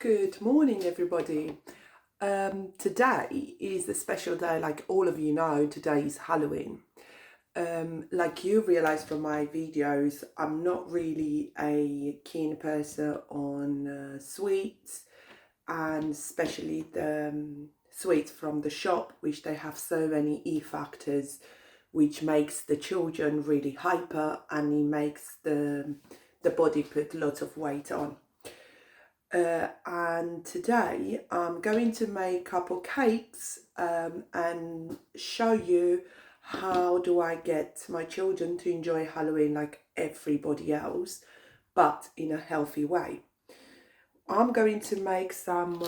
Good morning, everybody. Today is a special day, like all of you know, today is Halloween. Like you realize from my videos, I'm not really a keen person on sweets, and especially the sweets from the shop, which they have so many E factors, which makes the children really hyper, and it makes the body put lots of weight on. And today I'm going to make a couple cakes and show you how do I get my children to enjoy Halloween like everybody else, but in a healthy way. I'm going to make some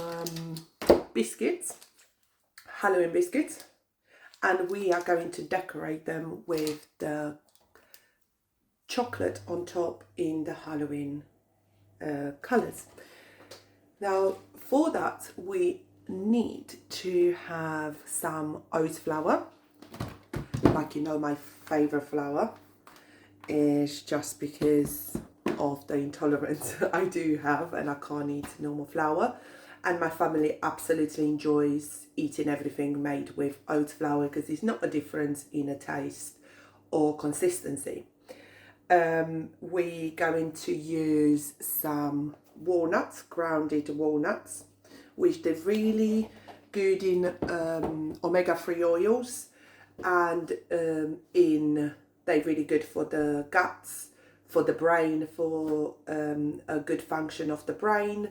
biscuits, Halloween biscuits, and we are going to decorate them with the chocolate on top in the Halloween colours. Now, for that, we need to have some oat flour. Like, you know, my favourite flour is just because of the intolerance I do have and I can't eat normal flour. And my family absolutely enjoys eating everything made with oat flour because there's not a difference in a taste or consistency. We're going to use some walnuts, grounded walnuts, which they're really good in omega-3 oils, and they're really good for the guts, for the brain, for a good function of the brain,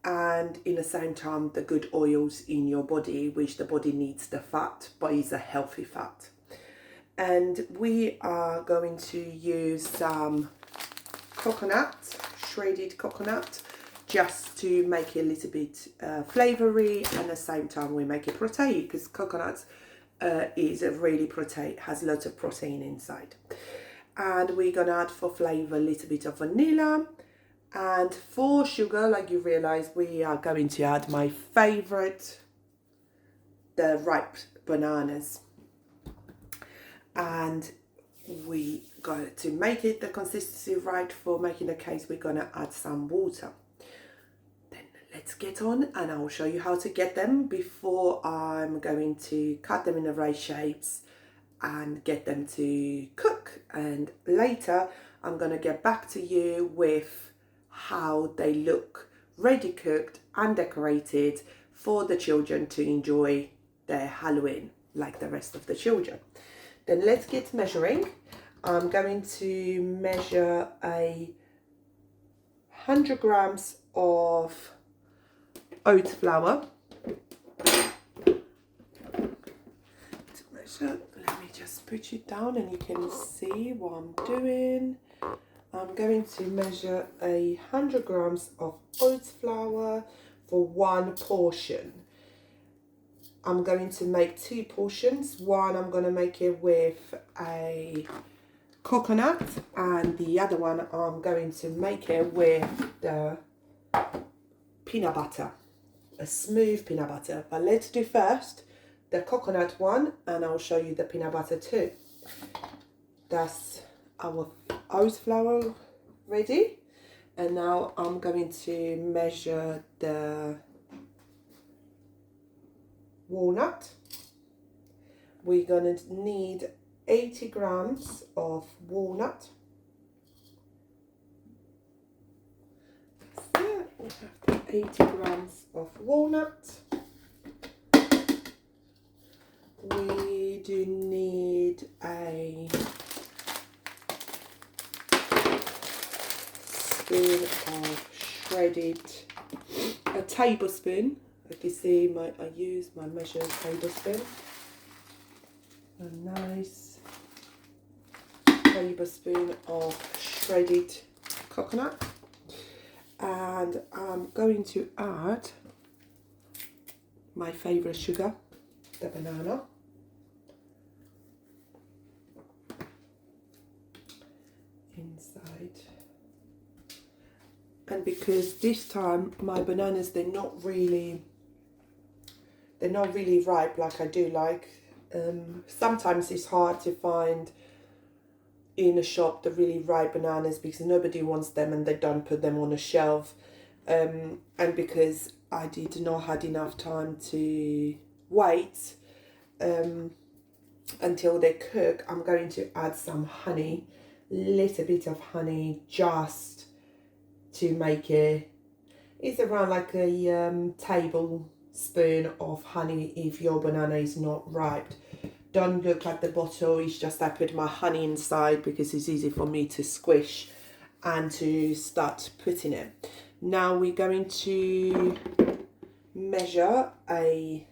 and in the same time the good oils in your body, which the body needs the fat, but is a healthy fat. And we are going to use some coconut, shredded coconut, just to make it a little bit flavoury, and at the same time we make it protein, because coconut is a really has lots of protein inside. And we're gonna add for flavour a little bit of vanilla, and for sugar, like you realise, we are going to add my favourite, the ripe bananas. And we got to make it the consistency right for making the cakes. We're gonna add some water. Then let's get on and I'll show you how to get them before I'm going to cut them in the right shapes and get them to cook. And later I'm gonna get back to you with how they look ready cooked and decorated for the children to enjoy their Halloween like the rest of the children. Then let's get measuring. I'm going to measure 100 grams of oat flour. To measure, let me just put it down and you can see what I'm doing. I'm going to measure 100 grams of oat flour for one portion. I'm going to make two portions. One, I'm going to make it with a coconut, and the other one, I'm going to make it with the peanut butter, a smooth peanut butter. But let's do first the coconut one, and I'll show you the peanut butter too. That's our oat flour ready. And now I'm going to measure the walnut. We're going to need 80 grams of walnut. So we have 80 grams of walnut. We do need a spoon of shredded, a tablespoon. Like you see, I use my measured tablespoon. A nice tablespoon of shredded coconut. And I'm going to add my favourite sugar, the banana. Inside. And because this time my bananas, they're not really ripe like I do like. Sometimes it's hard to find in a shop the really ripe bananas because nobody wants them and they don't put them on a shelf. and because I did not had enough time to wait until they cook, I'm going to add some honey, little bit of honey, just to make it's around like a tablespoon of honey if your banana is not ripe. Don't look at the bottle, it's just I put my honey inside because it's easy for me to squish and to start putting it. Now we're going to measure a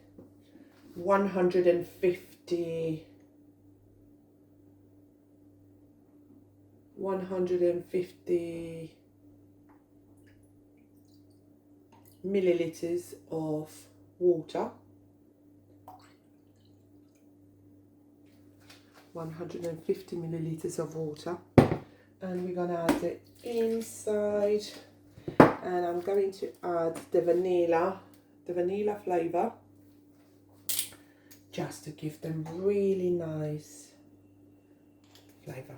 150 milliliters of water. 150 milliliters of water, and we're gonna add it inside, and I'm going to add the vanilla flavor, just to give them really nice flavor.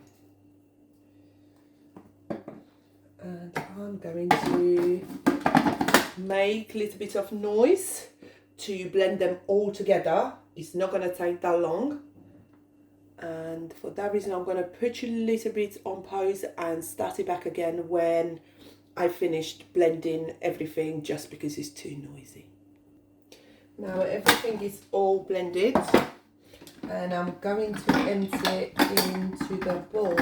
And I'm going to make a little bit of noise to blend them all together. It's not going to take that long, and for that reason I'm going to put you a little bit on pause and start it back again when I finished blending everything, just because it's too noisy. Now everything is all blended, and I'm going to empty it into the bowl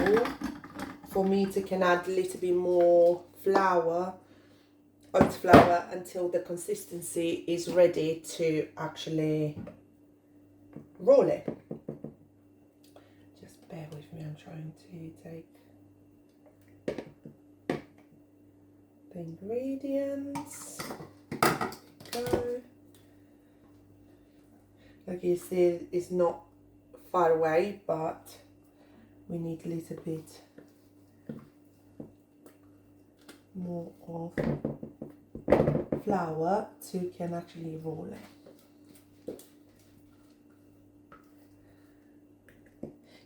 for me to can add a little bit more flour, oat flour, until the consistency is ready to actually roll it. Just bear with me, I'm trying to take the ingredients. Go. Like you see, it's not far away, but we need a little bit more of flour to can actually roll it.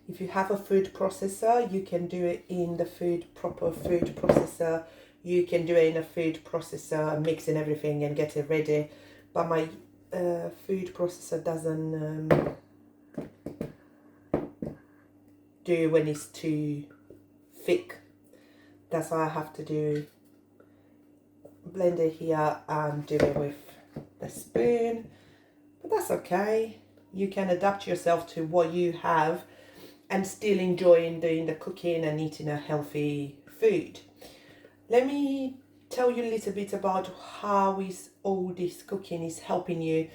If you have a food processor, you can do it in the proper food processor. You can do it in a food processor, mixing everything and get it ready. But my food processor doesn't do when it's too thick. That's why I have to do blend it here and do it with the spoon. But that's okay. You can adapt yourself to what you have and still enjoying doing the cooking and eating a healthy food. Let me tell you a little bit about how is all this cooking is helping you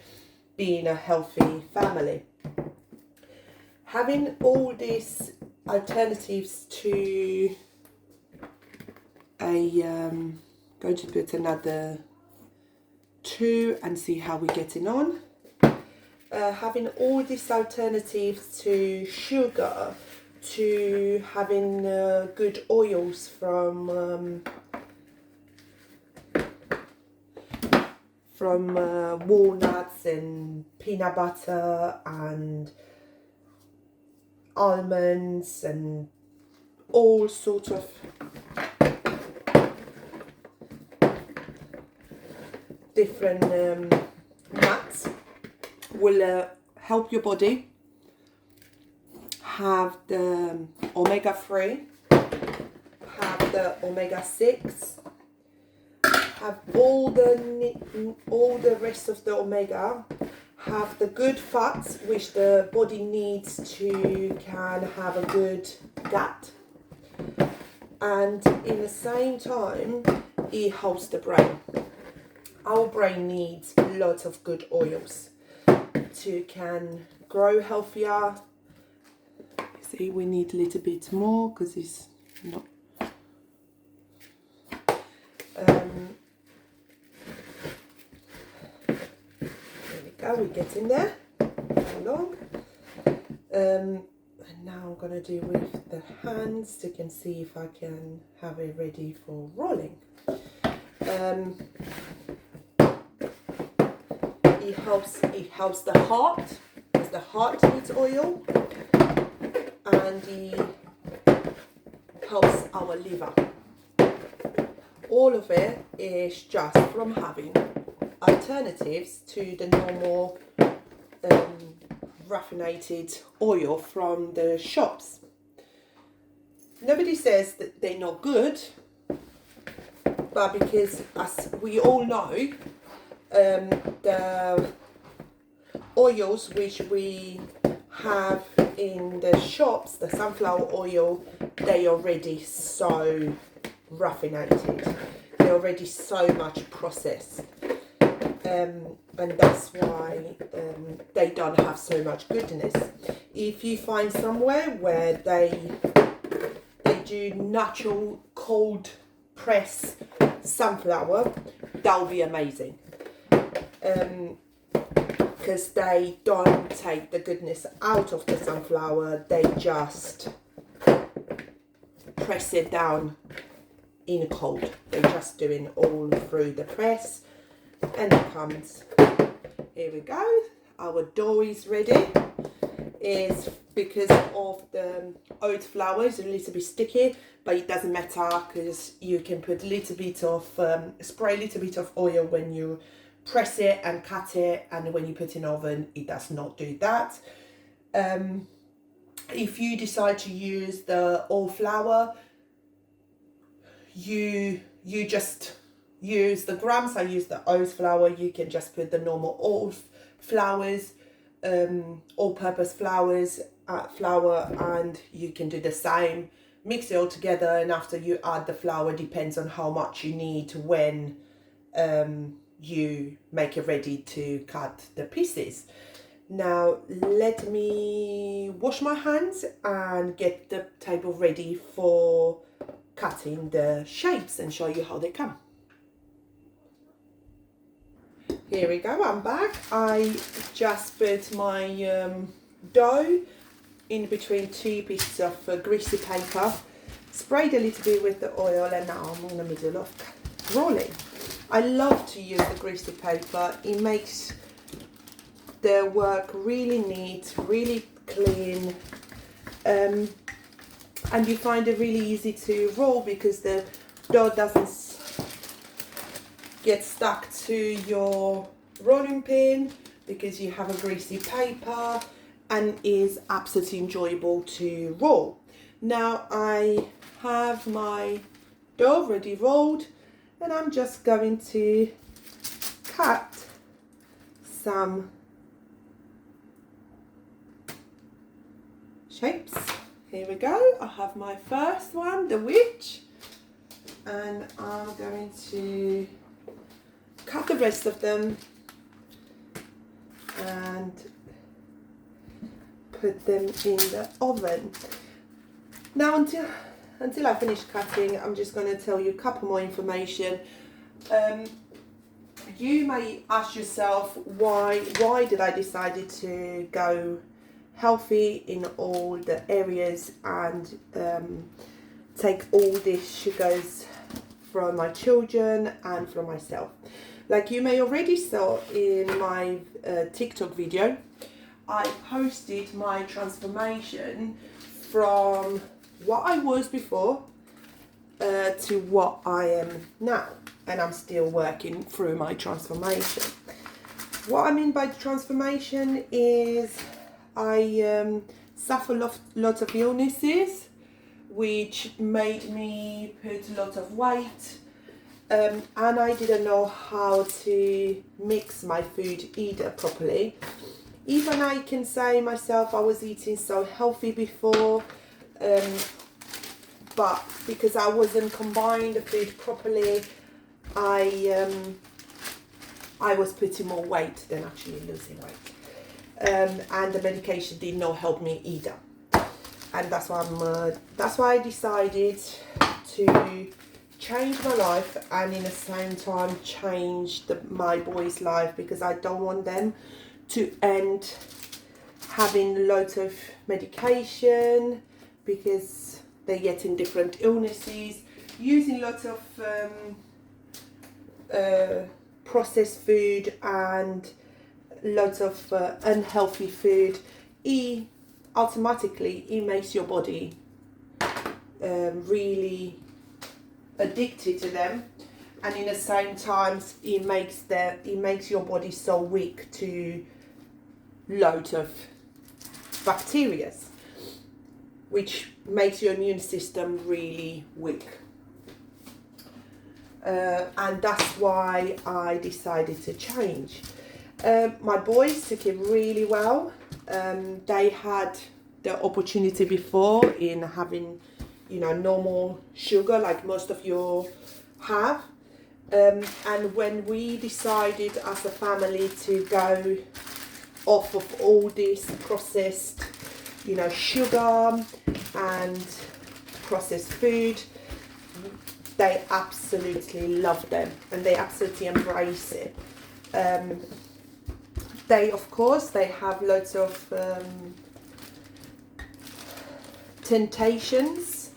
being a healthy family. Having all these alternatives to going to put another 2 and see how we're getting on. Having all these alternatives to sugar, to having good oils from walnuts and peanut butter and almonds and all sorts of different nuts will help your body have the omega-3, have the omega-6, have all the rest of the omega, have the good fats which the body needs to can have a good gut, and in the same time it helps the brain. Our brain needs lots of good oils to can grow healthier. See, we need a little bit more because it's not. There we go, we're getting there. Along. And now I'm going to do with the hands to can see if I can have it ready for rolling. It helps the heart, because the heart needs oil, and it helps our liver. all of it is just from having alternatives to the normal raffinated oil from the shops. Nobody says that they're not good, but because, as we all know, the oils which we have in the shops, the sunflower oil, they are already so raffinated. They're already so much processed. And that's why they don't have so much goodness. If you find somewhere where they do natural cold press sunflower, that'll be amazing. Because they don't take the goodness out of the sunflower, they just press it down in cold. They're just doing all through the press, and it comes. Here we go. Our dough is ready. Is because of the oat flour is a little bit sticky, but it doesn't matter because you can put a little bit of spray a little bit of oil when you press it and cut it, and when you put in oven it does not do that. If you decide to use the all flour, you just use the grams. I use the oat flour. You can just put the normal all flours, all-purpose flours, flour, and you can do the same. Mix it all together, and after you add the flour, depends on how much you need when you make it ready to cut the pieces. Now let me wash my hands and get the table ready for cutting the shapes and show you how they come. Here we go, I'm back. I just put my dough in between two pieces of greasy paper, sprayed a little bit with the oil, and now I'm in the middle of rolling. I love to use the greasy paper. It makes the work really neat, really clean, and you find it really easy to roll because the dough doesn't get stuck to your rolling pin because you have a greasy paper, and is absolutely enjoyable to roll. Now I have my dough already rolled, and I'm just going to cut some shapes. Here we go. I have my first one, the witch, and I'm going to cut the rest of them and put them in the oven. Now until I finish cutting, I'm just going to tell you a couple more information. You may ask yourself why did I decide to go healthy in all the areas and take all these sugars from my children and from myself. Like you may already saw in my TikTok video, I posted my transformation from what I was before to what I am now, and I'm still working through my transformation. What I mean by transformation is I suffer lots of illnesses which made me put a lot of weight, and I didn't know how to mix my food either properly. Even I can say myself I was eating so healthy before, but because I wasn't combining the food properly, I was putting more weight than actually losing weight, and the medication did not help me either. And that's why I decided to change my life, and in the same time change my boys' life, because I don't want them to end having loads of medication because they're getting different illnesses, using lots of processed food and lots of unhealthy food. Automatically it makes your body really addicted to them, and in the same time it makes your body so weak to loads of bacteria, which makes your immune system really weak. And that's why I decided to change. My boys took it really well. They had the opportunity before in having, normal sugar like most of you have. And when we decided as a family to go off of all this processed, sugar and processed food, they absolutely love them and they absolutely embrace it. They have loads of temptations.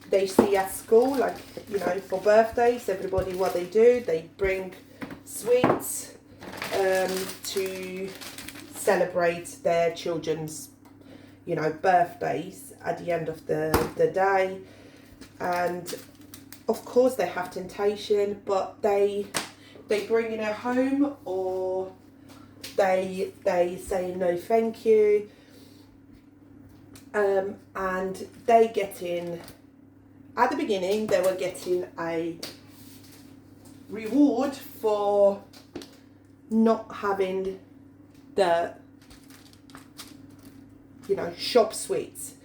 They see at school, like, for birthdays, everybody, what they do, they bring sweets to celebrate their children's, birthdays at the end of the day. And of course they have temptation, but they bring it at home, or they say no thank you, and they get in. At the beginning, they were getting a reward for not having the, shop sweets.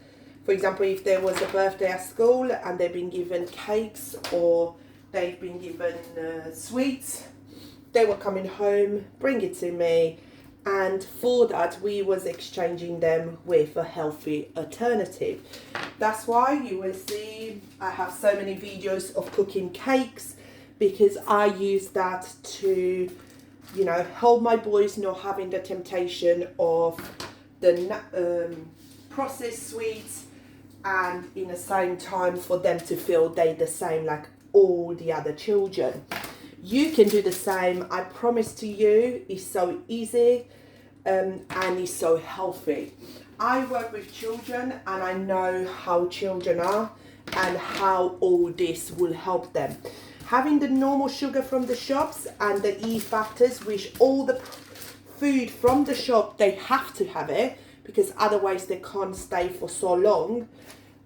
For example, if there was a birthday at school and they've been given cakes or they've been given sweets, they were coming home, bring it to me, and for that we was exchanging them with a healthy alternative. That's why you will see I have so many videos of cooking cakes, because I use that to, help my boys not having the temptation of the processed sweets, and in the same time for them to feel they the same like all the other children. You can do the same. I promise to you, it's so easy and it's so healthy. I work with children and I know how children are and how all this will help them. Having the normal sugar from the shops and the E factors, which all the food from the shop, they have to have it, because otherwise they can't stay for so long.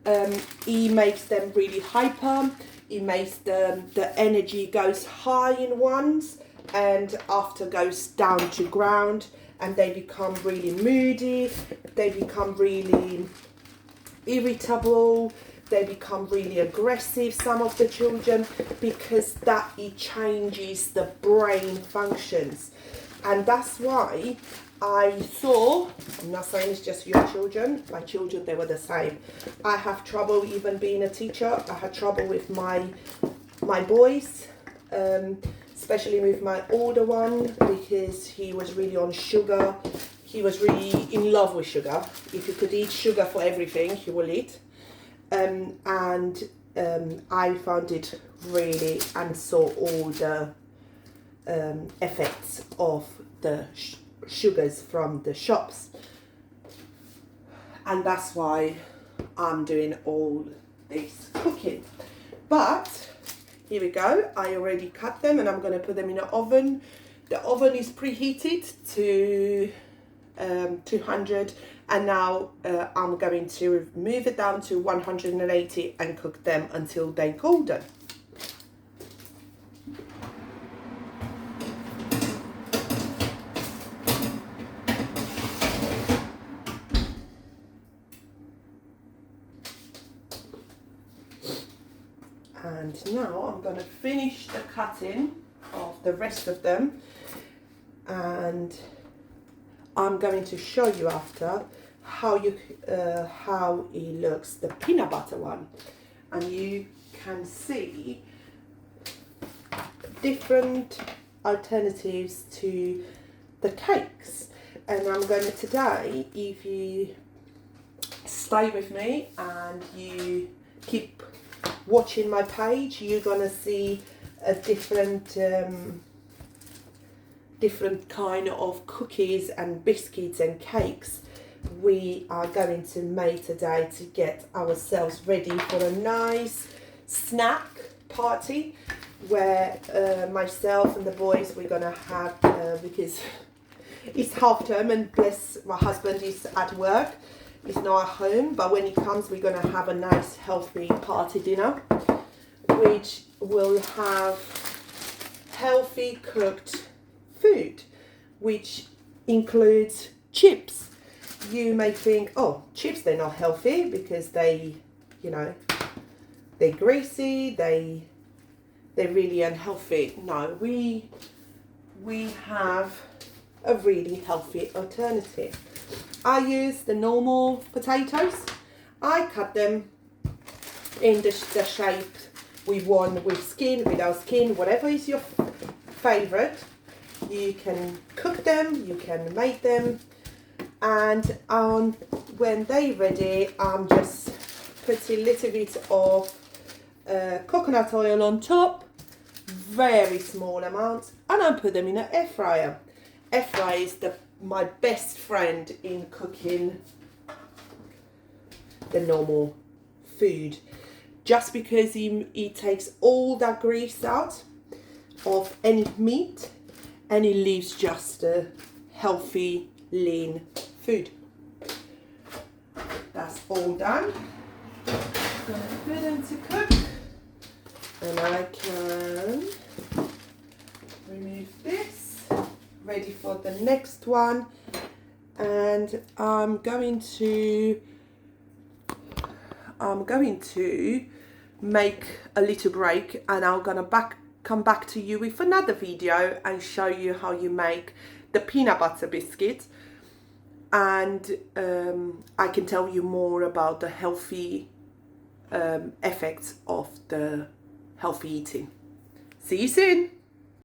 It makes them really hyper. It makes them, the energy goes high in ones and after goes down to ground, and they become really moody. They become really irritable. They become really aggressive, some of the children, because that it changes the brain functions. And that's why I saw, I'm not saying it's just your children, my children, they were the same. I have trouble even being a teacher. I had trouble with my boys, especially with my older one, because he was really on sugar. He was really in love with sugar. If you could eat sugar for everything, he will eat. I found it really, and saw all the effects of the sugars from the shops, and that's why I'm doing all this cooking. But here we go, I already cut them and I'm going to put them in the oven. The oven is preheated to 200, and now I'm going to move it down to 180 and cook them until they're golden. And now I'm going to finish the cutting of the rest of them, and I'm going to show you after how it looks, the peanut butter one, and you can see different alternatives to the cakes. And I'm going to today, if you stay with me and you keep watching my page, you're gonna see a different kind of cookies and biscuits and cakes we are going to make today to get ourselves ready for a nice snack party where myself and the boys, we're gonna have, because it's half term and bless my husband is at work, he's not at home, but when he comes we're gonna have a nice healthy party dinner, which will have healthy cooked food, which includes chips. You may think, oh, chips, they're not healthy because they, you know, they're greasy, they're really unhealthy. No, we have a really healthy alternative. I use the normal potatoes. I cut them in the shape we want, with skin, without skin, whatever is your favorite. You can cook them, you can make them, and when they're ready, I'm just putting a little bit of coconut oil on top, very small amounts, and I put them in an air fryer. Air fryer is my best friend in cooking the normal food, just because he takes all that grease out of any meat and it leaves just a healthy, lean food. That's all done. I'm gonna put them to cook, and I can remove this, ready for the next one. And I'm going to make a little break, and I'm gonna come back to you with another video and show you how you make the peanut butter biscuit, and I can tell you more about the healthy effects of the healthy eating. See you soon.